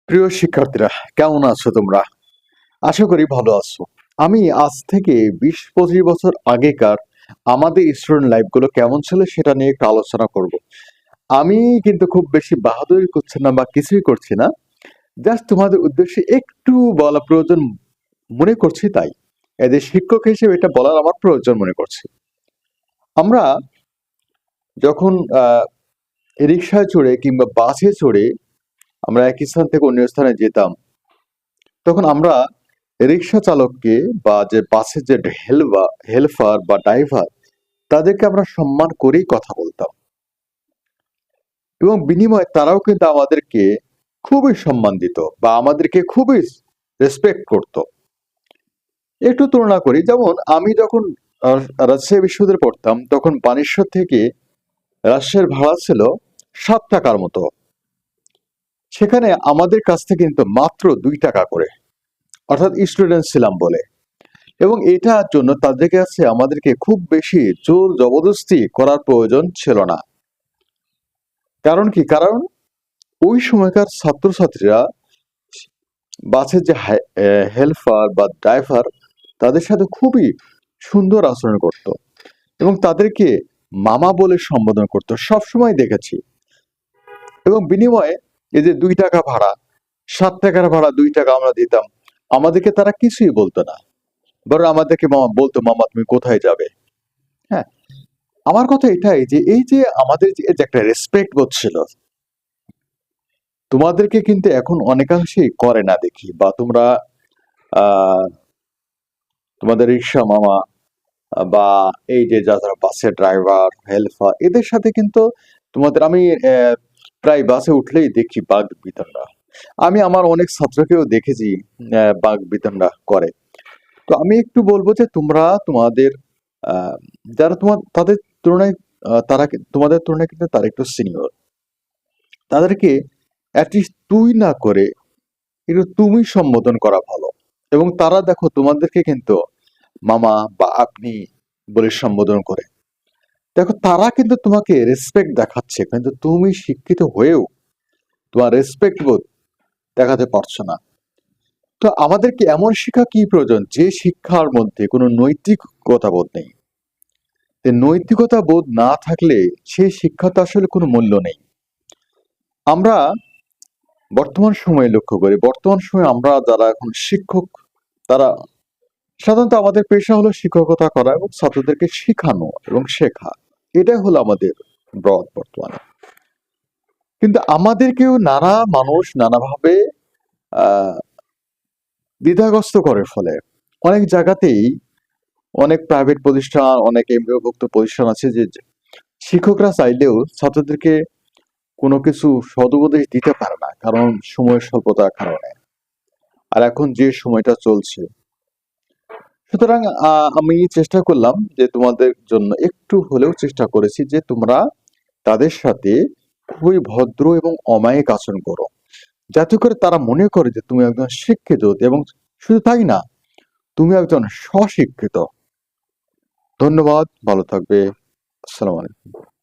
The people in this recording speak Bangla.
প্রিয় শিক্ষার্থীরা, কেমন আছো তোমরা? আশা করি ভালো আছো। আমি আজ থেকে 20-25 বছর আগেকার আমাদের স্টুডেন্ট লাইফ গুলো কেমন ছিল সেটা নিয়ে একটু আলোচনা করব। আমি কিন্তু খুব বেশি বাহাদুরি করছি না বা কিছুই করছি না, জাস্ট তোমাদের উদ্দেশ্যে একটু বলা প্রয়োজন মনে করছি, তাই এদের শিক্ষক হিসেবে এটা বলার আমার প্রয়োজন মনে করছি। আমরা যখন রিক্সায় চড়ে কিংবা বাসে চড়ে আমরা এক স্থান থেকে অন্য স্থানে যেতাম, তখন আমরা রিক্সা চালককে বা যে বাসের যে হেল্পার বা ড্রাইভার, তাদেরকে আমরা সম্মান করেই কথা বলতাম এবং বিনিময়ে তারাও কিন্তু আমাদেরকে খুবই সম্মান দিত বা আমাদেরকে খুবই রেসপেক্ট করত। একটু তুলনা করি, যেমন আমি যখন রাজশাহী বিশ্ববিদ্যালয়ে পড়তাম, তখন বানেশ্বর থেকে রাজশাহীর ভাড়া ছিল 7 টাকার মতো। সেখানে আমাদের কাছ থেকে কিন্তু মাত্র 2 টাকা করে, অর্থাৎ স্টুডেন্ট ছিলাম বলে। এবং এটার জন্য তাদের কাছে আমাদেরকে খুব বেশি জোর জবরদস্তি করার প্রয়োজন ছিল না। কারণ কি? কারণ ওই সময়কার ছাত্রছাত্রীরা বাসের যে হেল্পার বা ড্রাইভার, তাদের সাথে খুবই সুন্দর আচরণ করত এবং তাদেরকে মামা বলে সম্বোধন করত, সবসময় দেখেছি। এবং বিনিময়ে এই যে 2 টাকা ভাড়া, 7 টাকার ভাড়া 2 টাকা আমরা দিতাম, আমাদেরকে তারা কিছুই বলতো না, বরং আমাদেরকে মামা বলতো, মামা তুমি কোথায় যাবে। হ্যাঁ, আমার কথা এটাই যে এই যে আমাদের যে একটা রেসপেক্ট বোধ ছিল, তোমাদেরকে কিন্তু এখন অনেকাংশেই করে না দেখি। বা তোমরা আহ তোমাদের রিক্সা মামা বা এই যে যারা বাসের ড্রাইভার হেল্পার, এদের সাথে কিন্তু তোমাদের আমি প্রায় বাসে উঠলেই দেখি বাগ বিতণ্ডা। আমি আমার অনেক ছাত্রকেও দেখেছি বাগ বিতণ্ডা করে। তো আমি একটু বলবো যে তোমরা তোমাদের আহ যারা তাদের তুলনায় তোমাদের তুলনায় কিন্তু তারা একটু সিনিয়র, তাদেরকে অ্যাটলিস্ট তুই না করে একটু তুমি সম্বোধন করা ভালো। এবং তারা দেখো তোমাদেরকে কিন্তু মামা বা আপনি বলে সম্বোধন করে। দেখো তারা কিন্তু তোমাকে রেসপেক্ট দেখাচ্ছে, কিন্তু তুমি শিক্ষিত হয়েও তোমার রেসপেক্ট বোধ দেখাতে পারছো না। তো আমাদেরকে এমন শিক্ষা কি প্রয়োজন যে শিক্ষার মধ্যে কোনো নৈতিকতা বোধ নেই। নৈতিকতা বোধ না থাকলে সেই শিক্ষা তো আসলে কোনো মূল্য নেই। আমরা বর্তমান সময়ে লক্ষ্য করি, বর্তমান সময়ে আমরা যারা এখন শিক্ষক, তারা সাধারণত আমাদের পেশা হলো শিক্ষকতা করা এবং ছাত্রদেরকে শেখানো এবং শেখা, এটাই হলো আমাদের ব্রত বর্তমানে। কিন্তু আমাদেরকেও নানা মানুষ নানাভাবে আহ দ্বিধাগ্রস্ত করে, ফলে অনেক জায়গাতেই অনেক প্রাইভেট প্রতিষ্ঠান, অনেক এমপিওভুক্ত প্রতিষ্ঠান আছে যে শিক্ষকরা চাইলেও ছাত্রদেরকে কোনো কিছু সদুপদেশ দিতে পারে না, কারণ সময়ের স্বল্পতার কারণে। আর এখন যে সময়টা চলছে, সুতরাং আমি চেষ্টা করলাম যে তোমাদের জন্য একটু হলেও চেষ্টা করেছি যে তোমরা তাদের সাথে খুবই ভদ্র এবং অমায়িক আচরণ করো, যাতে করে তারা মনে করে যে তুমি একজন শিক্ষিত। এবং শুধু তাই না, তুমি একজন স্বশিক্ষিত। ধন্যবাদ, ভালো থাকবে। আসসালামু আলাইকুম।